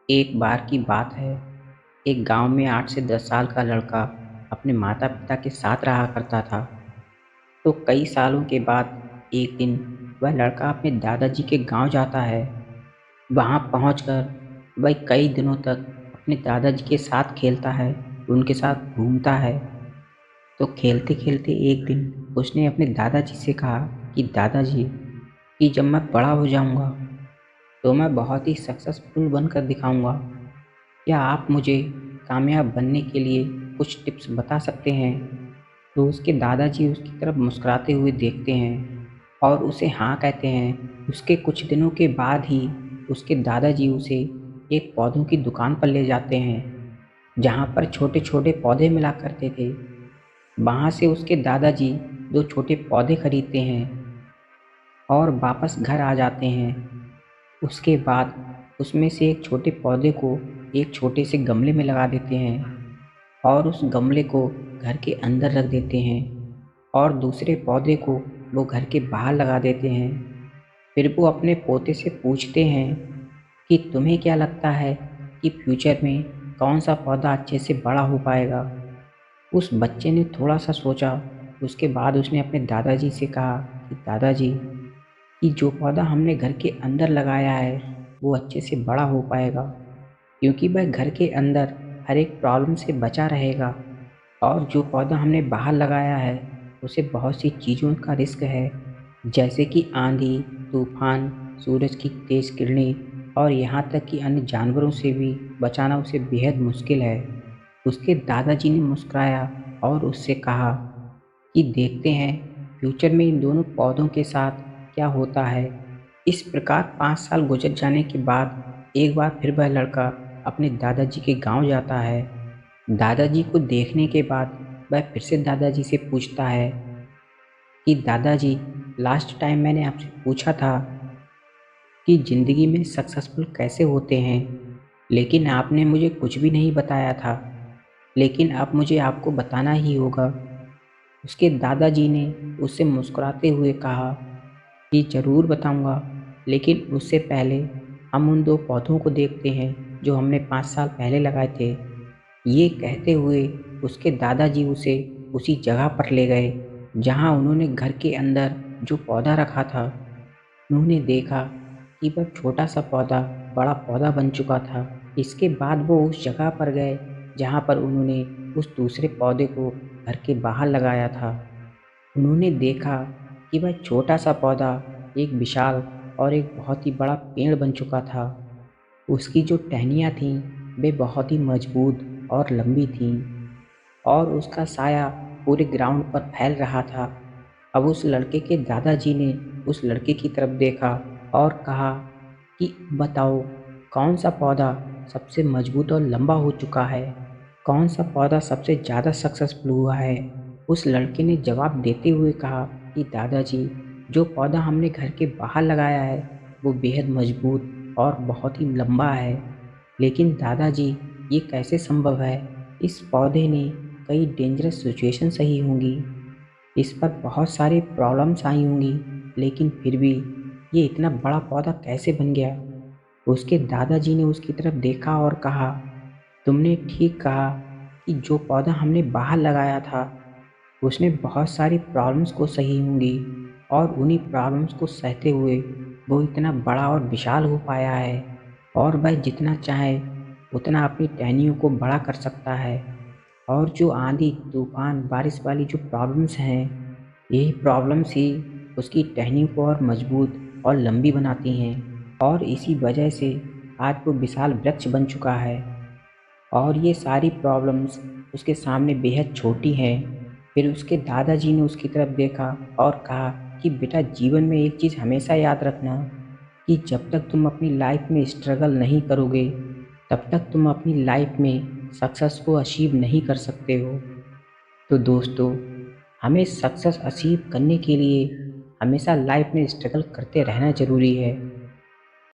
एक बार की बात है। एक गांव में 8 से 10 साल का लड़का अपने माता पिता के साथ रहा करता था। तो कई सालों के बाद एक दिन वह लड़का अपने दादाजी के गांव जाता है। वहां पहुंचकर वह कई दिनों तक अपने दादाजी के साथ खेलता है, उनके साथ घूमता है। तो खेलते खेलते एक दिन उसने अपने दादाजी से कहा कि दादाजी, कि जब मैं बड़ा हो जाऊंगा तो मैं बहुत ही सक्सेसफुल बनकर दिखाऊंगा। क्या आप मुझे कामयाब बनने के लिए कुछ टिप्स बता सकते हैं? तो उसके दादाजी उसकी तरफ मुस्कुराते हुए देखते हैं और उसे हाँ कहते हैं। उसके कुछ दिनों के बाद ही उसके दादाजी उसे एक पौधों की दुकान पर ले जाते हैं, जहाँ पर छोटे छोटे पौधे मिला करते थे। वहाँ से उसके दादाजी 2 छोटे पौधे खरीदते हैं और वापस घर आ जाते हैं। उसके बाद उसमें से एक छोटे पौधे को एक छोटे से गमले में लगा देते हैं और उस गमले को घर के अंदर रख देते हैं और दूसरे पौधे को वो घर के बाहर लगा देते हैं। फिर वो अपने पोते से पूछते हैं कि तुम्हें क्या लगता है कि फ्यूचर में कौन सा पौधा अच्छे से बड़ा हो पाएगा? उस बच्चे ने थोड़ा सा सोचा। उसके बाद उसने अपने दादाजी से कहा कि दादाजी, कि जो पौधा हमने घर के अंदर लगाया है वो अच्छे से बड़ा हो पाएगा, क्योंकि वह घर के अंदर हर एक प्रॉब्लम से बचा रहेगा। और जो पौधा हमने बाहर लगाया है उसे बहुत सी चीज़ों का रिस्क है, जैसे कि आंधी, तूफान, सूरज की तेज़ किरणें और यहाँ तक कि अन्य जानवरों से भी बचाना उसे बेहद मुश्किल है। उसके दादाजी ने मुस्कुराया और उससे कहा कि देखते हैं फ्यूचर में इन दोनों पौधों के साथ क्या होता है। इस प्रकार 5 साल गुजर जाने के बाद एक बार फिर वह लड़का अपने दादाजी के गांव जाता है। दादाजी को देखने के बाद वह फिर से दादाजी से पूछता है कि दादाजी, लास्ट टाइम मैंने आपसे पूछा था कि ज़िंदगी में सक्सेसफुल कैसे होते हैं, लेकिन आपने मुझे कुछ भी नहीं बताया था। लेकिन अब मुझे आपको बताना ही होगा। उसके दादाजी ने उससे मुस्कुराते हुए कहा कि ज़रूर बताऊंगा, लेकिन उससे पहले हम उन 2 पौधों को देखते हैं जो हमने 5 साल पहले लगाए थे। ये कहते हुए उसके दादाजी उसे उसी जगह पर ले गए जहाँ उन्होंने घर के अंदर जो पौधा रखा था। उन्होंने देखा कि वह छोटा सा पौधा बड़ा पौधा बन चुका था। इसके बाद वो उस जगह पर गए जहाँ पर उन्होंने उस दूसरे पौधे को घर के बाहर लगाया था। उन्होंने देखा कि वह छोटा सा पौधा एक विशाल और एक बहुत ही बड़ा पेड़ बन चुका था। उसकी जो टहनियाँ थीं वे बहुत ही मजबूत और लंबी थीं और उसका साया पूरे ग्राउंड पर फैल रहा था। अब उस लड़के के दादाजी ने उस लड़के की तरफ देखा और कहा कि बताओ, कौन सा पौधा सबसे मजबूत और लंबा हो चुका है? कौन सा पौधा सबसे ज़्यादा सक्सेसफुल हुआ है? उस लड़के ने जवाब देते हुए कहा कि दादाजी, जो पौधा हमने घर के बाहर लगाया है वो बेहद मजबूत और बहुत ही लंबा है। लेकिन दादाजी, ये कैसे संभव है? इस पौधे ने कई डेंजरस सिचुएशन सही होंगी, इस पर बहुत सारी प्रॉब्लम्स आई होंगी, लेकिन फिर भी ये इतना बड़ा पौधा कैसे बन गया? उसके दादाजी ने उसकी तरफ देखा और कहा, तुमने ठीक कहा कि जो पौधा हमने बाहर लगाया था उसमें बहुत सारी प्रॉब्लम्स को सही होंगी, और उन्हीं प्रॉब्लम्स को सहते हुए वो इतना बड़ा और विशाल हो पाया है और वह जितना चाहे उतना अपनी टहनियों को बड़ा कर सकता है। और जो आंधी, तूफान, बारिश वाली जो प्रॉब्लम्स हैं, यही प्रॉब्लम्स ही उसकी टहनियों को और मजबूत और लंबी बनाती हैं, और इसी वजह से आज वो विशाल वृक्ष बन चुका है। और ये सारी प्रॉब्लम्स उसके सामने बेहद छोटी हैं। फिर उसके दादाजी ने उसकी तरफ देखा और कहा कि बेटा, जीवन में एक चीज़ हमेशा याद रखना कि जब तक तुम अपनी लाइफ में स्ट्रगल नहीं करोगे तब तक तुम अपनी लाइफ में सक्सेस को अचीव नहीं कर सकते हो। तो दोस्तों, हमें सक्सेस अचीव करने के लिए हमेशा लाइफ में स्ट्रगल करते रहना ज़रूरी है।